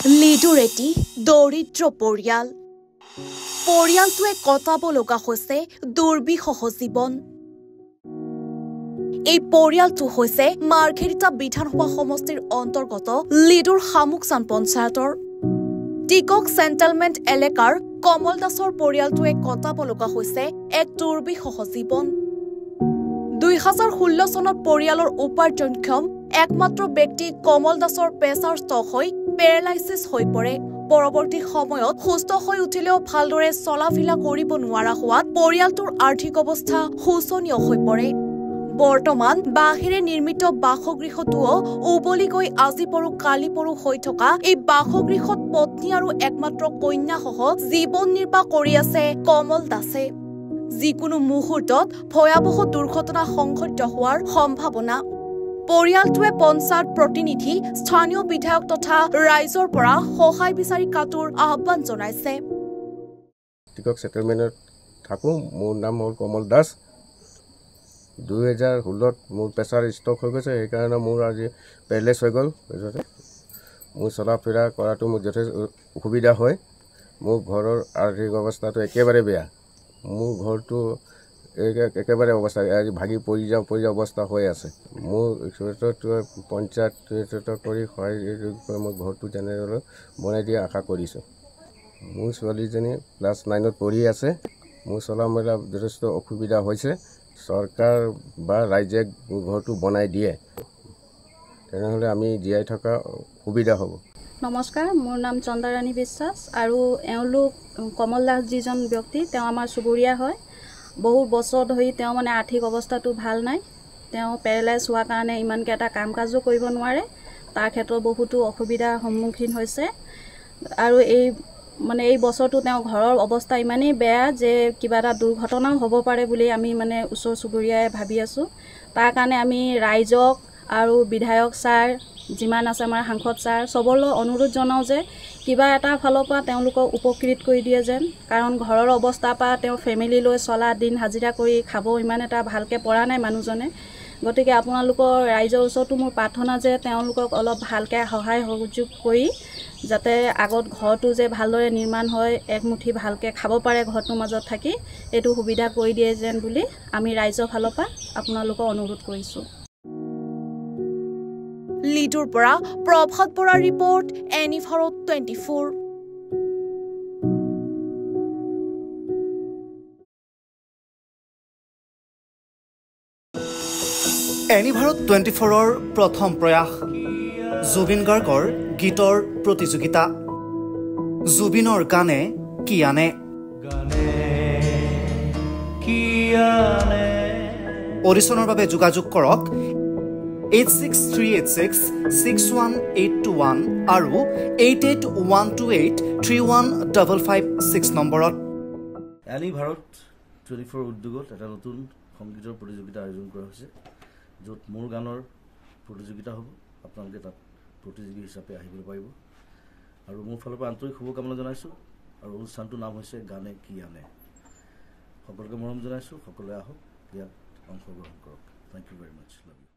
লিডুৰেটি দৰিদ্ৰ পৰিয়ালটোৱে কটাব লগা হৈছে দুৰ্বিষহ জীৱন। এই পৰিয়ালটো হৈছে মাৰ্ঘেৰিটা বিধানসভা সমষ্টিৰ অন্তৰ্গত লিডুৰ শামুকচান পঞ্চায়তৰ টিকক চেণ্টেলমেণ্ট এলেকাৰ কমল দাসৰ পৰিয়ালটোৱে কটাব লগা হৈছে এক দুৰ্বিষহ জীৱন। 2016 চনত পৰিয়ালৰ উপাৰ্জনক্ষম একমাত্ৰ ব্যক্তি কমল দাসৰ প্ৰেছাৰ ষ্ট্ৰক হৈ পেৰালাইচিছ হৈ পৰে। পৰৱৰ্তী সময়ত সুস্থ হৈ উঠিলেও ভালদৰে চলাফিলা কৰিব নোৱাৰা হোৱাত পৰিয়ালটোৰ আৰ্থিক অৱস্থা শোচনীয় হৈ পৰে। বৰ্তমান বাঁহেৰে নিৰ্মিত বাসগৃহটোও উবলি গৈ আজি পৰো কালি পৰো হৈ থকা এই বাসগৃহত পত্নী আৰু একমাত্ৰ কন্যাসহ জীৱন নিৰ্বাহ কৰি আছে কমল দাসে। যিকোনো মুহূৰ্তত ভয়াৱহ দুৰ্ঘটনা সংঘটিত হোৱাৰ সম্ভাৱনা। পৰিয়ালটোৱে পঞ্চায়ত প্ৰতিনিধি, স্থানীয় বিধায়ক তথা ৰাইজৰ পৰা সহায় বিচাৰি কাটোৰ আহ্বান জনাইছে। টিকক সেটেলমেন্টত থাকো। মোৰ নাম হ'ল কমল দাস। 2016ত মোৰ প্ৰেছাৰ ষ্ট্ৰক হৈ গৈছে, সেইকাৰণে মোৰ আজি পেৰেলাইজ হৈ গ'ল। মোৰ চলা ফিৰা কৰাটো মোৰ যথেষ্ট অসুবিধা হয়। মোৰ ঘৰৰ আৰ্থিক অৱস্থাটো একেবাৰে বেয়া। মোৰ ঘৰটো একেবাৰে অৱস্থা আজি ভাগি পৰি যোৱা অৱস্থা হৈ আছে। মোৰ পঞ্চায়ত কৰি সহায় মই ঘৰটো যেনেদৰে বনাই দিয়া আশা কৰিছোঁ। মোৰ ছোৱালীজনী ক্লাছ 9ত পঢ়ি আছে। মোৰ চলা মেলা যথেষ্ট অসুবিধা হৈছে। চৰকাৰ বা ৰাইজে ঘৰটো বনাই দিয়ে, তেনেহ'লে আমি জীয়াই থকা সুবিধা হ'ব। নমস্কাৰ, মোৰ নাম চন্দাৰাণী বিশ্বাস আৰু এওঁলোক কমল দাস যিজন ব্যক্তি, তেওঁ আমাৰ চুবুৰীয়া হয়। বহু বছৰ ধৰি তেওঁ মানে আৰ্থিক অৱস্থাটো ভাল নাই। তেওঁ পেৰালাইজ হোৱাৰ কাৰণে ইমানকৈ এটা কাম কাজো কৰিব নোৱাৰে। তাৰ ক্ষেত্ৰত বহুতো অসুবিধাৰ সন্মুখীন হৈছে আৰু এই বছৰটো তেওঁ ঘৰৰ অৱস্থা ইমানেই বেয়া যে কিবা এটা দুৰ্ঘটনাও হ'ব পাৰে বুলি আমি মানে ওচৰ চুবুৰীয়াই ভাবি আছোঁ। তাৰ কাৰণে আমি ৰাইজক আৰু বিধায়ক ছাৰ যিমান আছে আমাৰ সাংসদ ছাৰ চবলৈ অনুৰোধ জনাওঁ যে কিবা এটা ফালৰ পৰা তেওঁলোকক উপকৃত কৰি দিয়ে যেন, কাৰণ ঘৰৰ অৱস্থাৰ পৰা তেওঁ ফেমিলি লৈ চলা, দিন হাজিৰা কৰি খাব ইমান এটা ভালকৈ পৰা নাই মানুহজনে। গতিকে আপোনালোকৰ ৰাইজৰ ওচৰতো মোৰ প্ৰাৰ্থনা যে তেওঁলোকক অলপ ভালকৈ সহায় সহযোগ কৰি যাতে আগত ঘৰটো যে ভালদৰে নিৰ্মাণ হয়, একমুঠি ভালকৈ খাব পাৰে ঘৰটোৰ মাজত থাকি, এইটো সুবিধা কৰি দিয়ে যেন বুলি আমি ৰাইজৰ ফালৰ পৰা আপোনালোকক অনুৰোধ কৰিছোঁ। লিডুৰ পৰা প্ৰভাত বৰাৰ ৰিপৰ্ট, এনি ভাৰত 24। এনি ভাৰত 24ৰ প্ৰথম প্ৰয়াস জুবিন গাৰ্গৰ গীতৰ প্ৰতিযোগিতা। জুবিনৰ গানে কি আনে। অডিশ্যনৰ বাবে যোগাযোগ কৰক 8638661821 আৰু 8812831556 নম্বৰত। এনি ভাৰত 24 উদ্যোগত এটা নতুন সংগীতৰ প্ৰতিযোগিতা আয়োজন কৰা হৈছে, য'ত মোৰ গানৰ প্ৰতিযোগিতা হ'ব। আপোনালোকে তাত প্ৰতিযোগী হিচাপে আহিবলৈ পাৰিব আৰু মোৰ ফালৰ পৰা আন্তৰিক শুভকামনা জনাইছোঁ। আৰু অনুষ্ঠানটোৰ নাম হৈছে গানে কি আনে। সকলোকে মৰম জনাইছোঁ, সকলোৱে আহক, ইয়াত অংশগ্ৰহণ কৰক। Thank you very much. Love U.